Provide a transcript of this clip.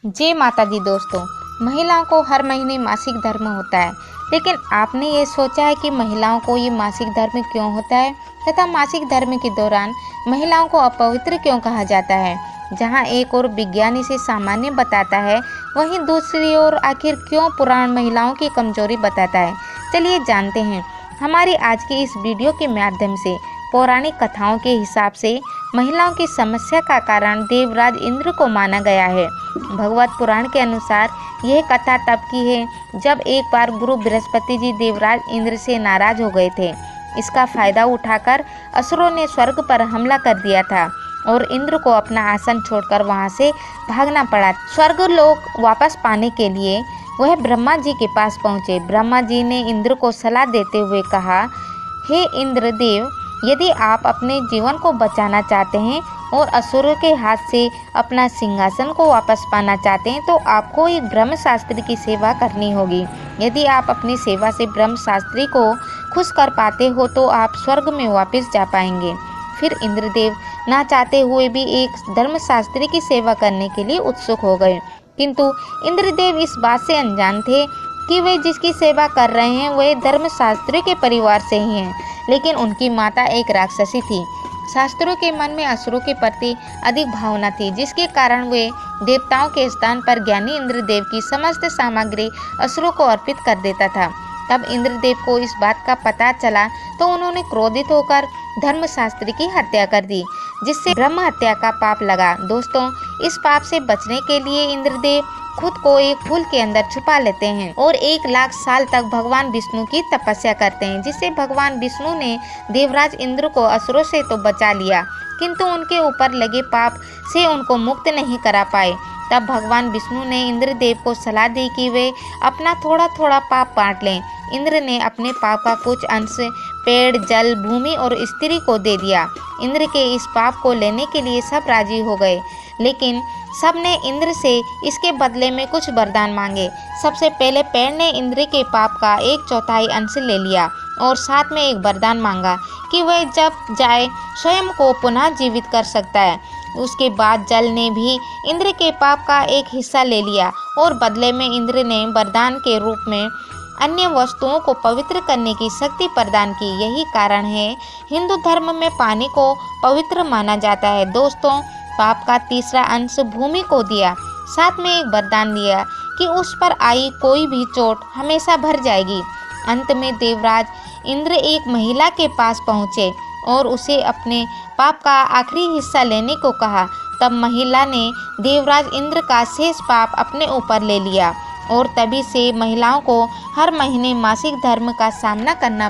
जय माता दी दोस्तों। महिलाओं को हर महीने मासिक धर्म होता है, लेकिन आपने ये सोचा है कि महिलाओं को ये मासिक धर्म क्यों होता है तथा मासिक धर्म के दौरान महिलाओं को अपवित्र क्यों कहा जाता है। जहां एक ओर विज्ञान इसे सामान्य बताता है, वहीं दूसरी ओर आखिर क्यों पुराण महिलाओं की कमजोरी बताता है। चलिए जानते हैं। हमारी आज की इस वीडियो के माध्यम से पौराणिक कथाओं के हिसाब से महिलाओं की समस्या का कारण देवराज इंद्र को माना गया है। भगवत पुराण के अनुसार यह कथा तब की है जब एक बार गुरु बृहस्पति जी देवराज इंद्र से नाराज हो गए थे। इसका फायदा उठाकर असुरों ने स्वर्ग पर हमला कर दिया था और इंद्र को अपना आसन छोड़कर वहां से भागना पड़ा। स्वर्ग लोक वापस पाने के लिए वह ब्रह्मा जी के पास पहुँचे। ब्रह्मा जी ने इंद्र को सलाह देते हुए कहा, हे इंद्र देव, यदि आप अपने जीवन को बचाना चाहते हैं और असुरों के हाथ से अपना सिंहासन को वापस पाना चाहते हैं तो आपको एक ब्रह्म शास्त्री की सेवा करनी होगी। यदि आप अपनी सेवा से ब्रह्म शास्त्री को खुश कर पाते हो तो आप स्वर्ग में वापस जा पाएंगे। फिर इंद्रदेव ना चाहते हुए भी एक धर्मशास्त्री की सेवा करने के लिए उत्सुक हो गए, किंतु इंद्रदेव इस बात से अनजान थे कि वे जिसकी सेवा कर रहे हैं वह धर्मशास्त्री के परिवार से ही हैं, लेकिन उनकी माता एक राक्षसी थी। शास्त्रों के मन में असुरों के प्रति अधिक भावना थी, जिसके कारण वे देवताओं के स्थान पर ज्ञानी इंद्रदेव की समस्त सामग्री असुरों को अर्पित कर देता था। तब इंद्रदेव को इस बात का पता चला तो उन्होंने क्रोधित होकर धर्मशास्त्री की हत्या कर दी, जिससे ब्रह्म हत्या का पाप लगा। दोस्तों, इस पाप से बचने के लिए इंद्रदेव खुद को एक फूल के अंदर छुपा लेते हैं और 1,00,000 साल तक भगवान विष्णु की तपस्या करते हैं, जिससे भगवान विष्णु ने देवराज इंद्र को असुरों से तो बचा लिया, किंतु उनके ऊपर लगे पाप से उनको मुक्त नहीं करा पाए। तब भगवान विष्णु ने इंद्रदेव को सलाह दी कि वे अपना थोड़ा थोड़ा पाप बांट लें। इंद्र ने अपने पाप का कुछ अंश पेड़, जल, भूमि और स्त्री को दे दिया। इंद्र के इस पाप को लेने के लिए सब राजी हो गए, लेकिन सब ने इंद्र से इसके बदले में कुछ वरदान मांगे। सबसे पहले पेड़ ने इंद्र के पाप का 1/4 अंश ले लिया और साथ में एक वरदान मांगा कि वह जब जाए स्वयं को पुनः जीवित कर सकता है। उसके बाद जल ने भी इंद्र के पाप का एक हिस्सा ले लिया और बदले में इंद्र ने वरदान के रूप में अन्य वस्तुओं को पवित्र करने की शक्ति प्रदान की। यही कारण है हिंदू धर्म में पानी को पवित्र माना जाता है। दोस्तों, पाप का तीसरा अंश भूमि को दिया, साथ में एक वरदान दिया कि उस पर आई कोई भी चोट हमेशा भर जाएगी। अंत में देवराज इंद्र एक महिला के पास पहुँचे और उसे अपने पाप का आखिरी हिस्सा लेने को कहा। तब महिला ने देवराज इंद्र का शेष पाप अपने ऊपर ले लिया और तभी से महिलाओं को हर महीने मासिक धर्म का सामना करना